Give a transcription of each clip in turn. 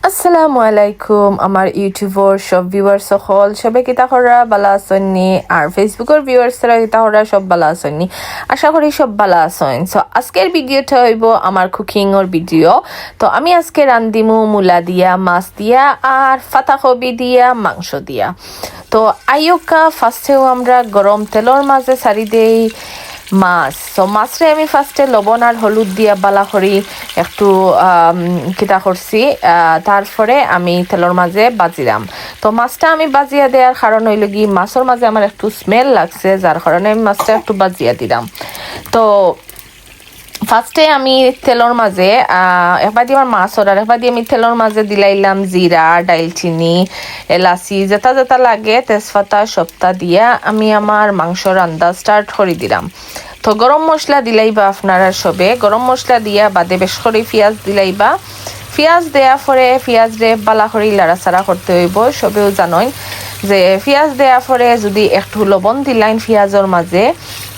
আসসালামু আলাইকুম আমার ইউটিউবৰ সব ভিউয়ার সকল সবে কিতা করা বালা আসনি আর ফেসবুকের ভিউয়ার্সরা কিতা করা সব বালা আসনি আশা করি সব বালা আসেন। সো আজকের ভিডিওটা হইব আমার কুকিংর ভিডিও। তো আমি আজকে রান্দিমু মূলা দিয়া, মাছ দিয়া আর পাতাকপি দিয়া, মাংস দিয়া। তো আইয়ুকা ফার্স্টেও আমরা গরম তেলর মাঝে সারি দেই মাছ। তো মাছরে আমি ফার্স্টে লবণ আর হলুদ দিয়া বালা করি একটু কিতা করছি, তারপরে আমি তেলের মাঝে বাজিলাম। তো মাছটা আমি বাজিয়া দেওয়ার কারণ হইল কি মাছের মাঝে আমার একটু স্মেল লাগছে, যার কারণে আমি মাছটা একটু বাজিয়া দিলাম। তো ফার্স্টে আমি তেলের মাঝে একবার দিয়ে আমার মাছ আর একবার দিয়ে আমি তেলের মাঝে দিলাইলাম জিরা, ডালচিনি, এলাচি যেটা যেটা লাগে, তেজপাতা সবটা দিয়া আমি আমার মাংস রান্না স্টার্ট করে দিলাম। তো গরম মশলা দিলাইবা আপনারা সবে, গরম মশলা দিয়া বাদে বেশ করে পেঁয়াজ দিলাইবা। পেঁয়াজ দেয়া পরে পেঁয়াজ রে বালা করে লাড়াচাড়া করতে হইব। সবেও জানোই যে পেঁয়াজ দেয়া পরে যদি একটু লবণ দিলাইন পেঁয়াজের মাঝে,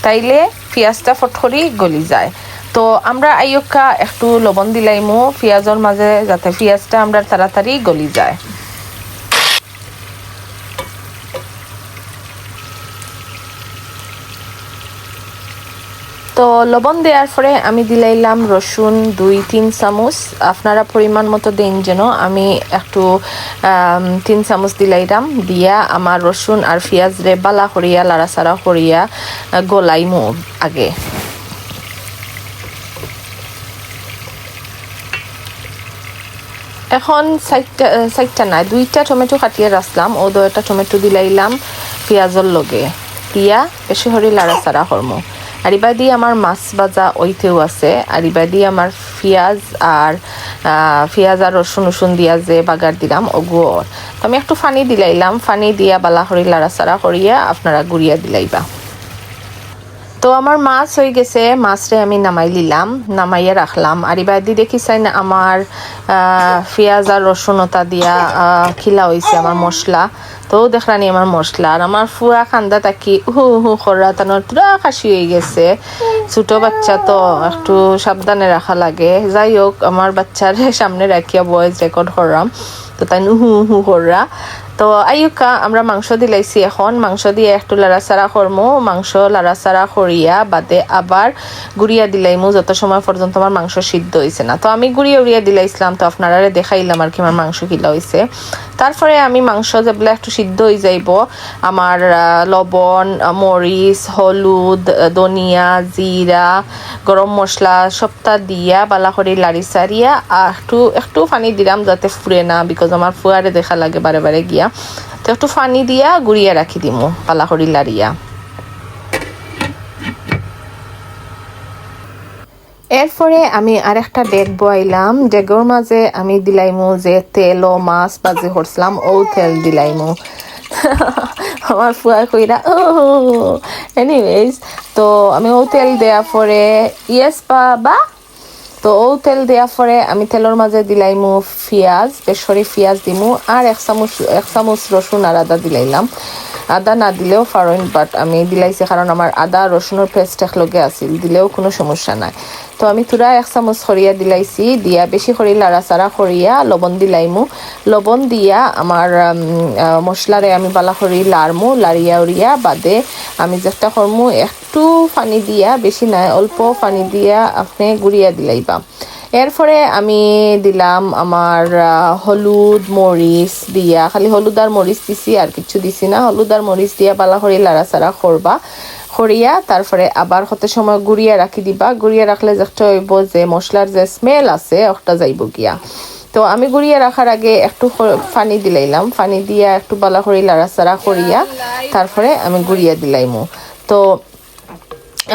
তাইলে পেঁয়াজটা ফটকরি গলি যায়। তো আমরা আইয়ুকা একটু লবণ দিলাইমু পেঁয়াজের মাঝে যাতে পেঁয়াজটা আমরা তাড়াতাড়ি গলি যায়। তো লবণ দেওয়ার পরে আমি দিলাইলাম রসুন 2-3 চামচ, আপনারা পরিমাণ মতো দেন যেন। আমি একটু 3 চামচ দিলাইলাম। দিয়া আমার রসুন আর পেঁয়াজ রে বালা করিয়া লাড়াচাড়া করিয়া গলাইমু আগে। এখন সাইডটা নাই 2টা টমেটো কাটিয়ে রাখলাম, ও 2টা টমেটো দিলাইলাম পেঁয়াজের লগে দিয়া বেশি করে লাড়াচাড়া করমু। আর এবার দিয়ে আমার মাছ ভাজা ওইতেও আছে, আর এবার দিয়ে আমার পেঁয়াজ আর রসুন দিয়া যে বাগার দিলাম ওগুলোর। তো আমি একটু পানি দিলাইলাম, পানি দিয়া বালা করে লাড়াচাড়া করিয়া আপনারা গুড়িয়া দিলাইবা। তো আমার মাছ হয়ে গেছে, মাছরে আমি নামাই নিলাম, নামাইয়া রাখলাম। আর এবার দিয়ে দেখিছাই না আমার পেঁয়াজ আর রসুনতা দিয়া খিলা হয়েছে আমার মশলা। তো দেখলানি আমার মশলা আর আমার ফুয়া খান্দা তাকি হু করা তানোর পুরা খাসি হয়ে গেছে। ছোট বাচ্চা তো একটু সাবধানে রাখা লাগে। যাই হোক আমার বাচ্চার সামনে রাখিয়া ভয়েস রেকর্ড করলাম, তো তাই হু করা। তো আইয়ুকা আমরা মাংস দিলাইছি, এখন মাংস দিয়ে একটু লাড়াচাড়া করমু। মাংস লাড়াচাড়া করিয়া বাদে আবার গুড়িয়া দিলাইমু যত সময় পর্যন্ত আমার মাংস সিদ্ধ হয়েছে না। তো আমি গুড়িয়া দিলাইছিলাম, তো আপনারা দেখাইলাম আর কি আমার মাংস কিলা হয়েছে। তারপরে আমি মাংস যেগুলো একটু সিদ্ধ হয়ে যাইব, আমার লবণ, মরিচ, হলুদ, ধনিয়া, জিরা, গরম মশলা সবটা দিয়া বালা করে লাড়ি সারিয়া একটু পানি দিলাম যাতে ফুরে না, বিকজ আমার ফুয়ারে দেখা লাগে বারে বারে গিয়া। তো একটু পানি দিয়া গুড়িয়া রাখি দিমু পালা করি লাড়িয়া। এরপরে আমি আরেকটা ডেক বয়াইলাম, ডেগর মাঝে আমি দিলাইমু যে তেল ও মাছ বাজে করছিলাম ও তেল দিলাইমু। আমার ফুয়া কইরা এনিওয়েজ। তো আমি ও তেল দেওয়া পরে ইয়েস বাবা, তো ও তেল দেওয়ার পরে আমি তেলের মাঝে দিলাইমু পেঁয়াজ, বেশ করে পেঁয়াজ দিমু আর এক চামচ রসুন আর আদা দিলাইলাম। আদা না দিলেও পারেন, বাট আমি দিলাইছি কারণ আমার আদা রসুনের পেস্ট একলগে আছিল, দিলেও কোনো সমস্যা নাই। তো আমি তুরা 1 চামচ করিয়া দিলাইছি, দিয়া বেশি করে লাড়াচাড়া করিয়া লবণ দিলাইমু। লবণ দিয়া আমার মশলারে আমি বালা করি লাড়মু, লাড়িয়া উড়িয়া বাদে আমি যেটা করমু একটু পানি দিয়া, বেশি নাই অল্প পানি দিয়া আপনি গুড়িয়া দিলাইবা। এরপরে আমি দিলাম আমার হলুদ মরিচ দিয়া, খালি হলুদ আর মরিচ দিছি আর কিছু দিছি না। হলুদ আর মরিচ দিয়া বালা করে লাড়াচাড়া করবা করিয়া তারপরে আবার কত সময় গুড়িয়া রাখি দিবা। গুড়িয়া রাখলে যেটা হইব যে মশলার যে স্মেল আছে ওটা যাইব গিয়া। তো আমি গুড়িয়া রাখার আগে একটু পানি দিলাইলাম, পানি দিয়া একটু বালা করে লাড়াচাড়া করিয়া তারপরে আমি গুড়িয়া দিলাইমু। তো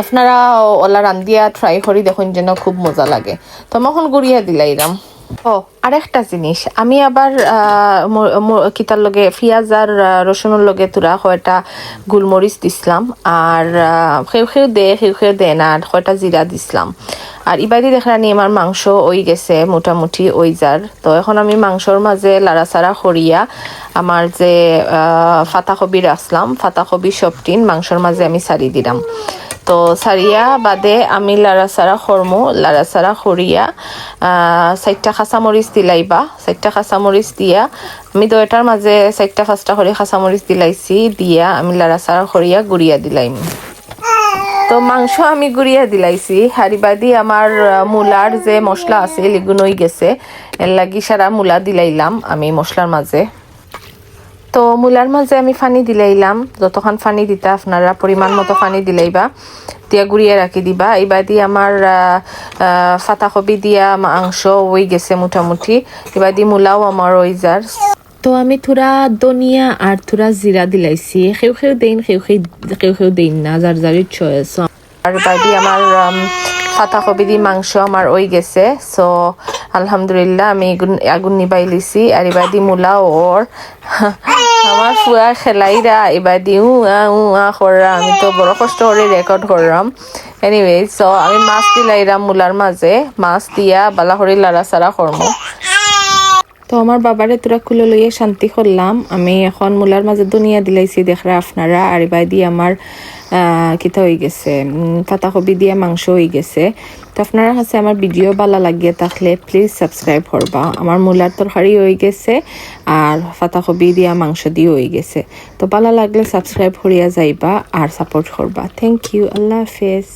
আপনারা ওলা রান্দিয়া ট্রাই করি দেখুন যেন খুব মজা লাগে। তো আমি এখন গুড়িয়া দিলাইলাম। ও আরেকটা জিনিস, আমি আবার কিতার লগে পেঁয়াজ আর রসুনের লগে তুরা কয়টা গোলমরিচ দিছিলাম, আর খেউ দে না, আর কয়টা জিরা দিছিলাম। আর ইবাদি দেখলানি আমার মাংস ওই গেছে মোটামুটি ওই যার। তো এখন আমি মাংসর মাঝে লাড়াচাড়া করিয়া আমার যে পাতাকপি রাখলাম, পাতাকপি সবটিন মাংসর মাঝে আমি সারি দিলাম। তো সারিয়া বাদে আমি লাড়াচাড়া করমু লাড়াচাড়া করিয়া 4টা কাঁচামরিচ দিলাইবা 4টা কাঁচামরিচ দিয়া আমি তো এটার মাঝে 4টা 5টা করে কাঁচামরিচ দিলাইছি দিয়া আমি লাড়াচাড়া করিয়া গুড়িয়া দিলাইম তো মাংস আমি গুড়িয়া দিলাইছি হারিবাদি আমার মূলার যে মশলা আছে এগুলো হয়ে গেছে এর লাগি সারা মূলা দিলাইলাম আমি মশলার মাঝে তো মূলার মাঝে আমি পানি দিলাইলাম যতক্ষণ পানি দিতা আপনারা পরিমাণ মতো পানি দিলাইবা দিয়া গুড়িয়ে রাখি দিবা এবার দিয়ে আমার পাতাকপি দিয়া মাংস হয়ে গেছে মোটামুটি এবার দিয়ে মূলাও আমার ওই যার তো আমি থোড়া ধনিয়া আর থোড়া জিরা দিলাইছি কেউ দেন দেন না যার যার ইচ্ছা আর বাদি আমার পাতাকপি দিয়ে মাংস আমার ওই গেছে সো আলহামদুলিল্লাহ আমি আগুন নিবাই লিছি আর এবার দি মূলা ওর আমার ফুয়া খেলাইরা এবার দি করা আমি তো বড় কষ্ট করে রেকর্ড করলাম এনিওয়ে সো আমি মাছ দিলাইরাম মূলার মাঝে মাছ দিয়া বালা করে লাড়াচাড়া করবো তো আমার বাবারে তোরা খুলে লইয়ে শান্তি করলাম আমি এখন মূলার মাঝে দুনিয়া দিলাইছি দেখরা আপনারা আর এবার দিয়ে আমার কিতা হয়ে গেছে পাতাকপি দিয়ে মাংস হয়ে গেছে তো আপনারা কাছে আমার ভিডিও ভালো লাগিয়ে থাকলে প্লিজ সাবস্ক্রাইব করবা আমার মূলার তরকারি হয়ে গেছে আর পাতাকপি দিয়া মাংস দিয়ে হয়ে গেছে তো ভালো লাগলে সাবস্ক্রাইব করিয়া যাইবা আর সাপোর্ট করবা থ্যাংক ইউ আল্লাহ হাফেজ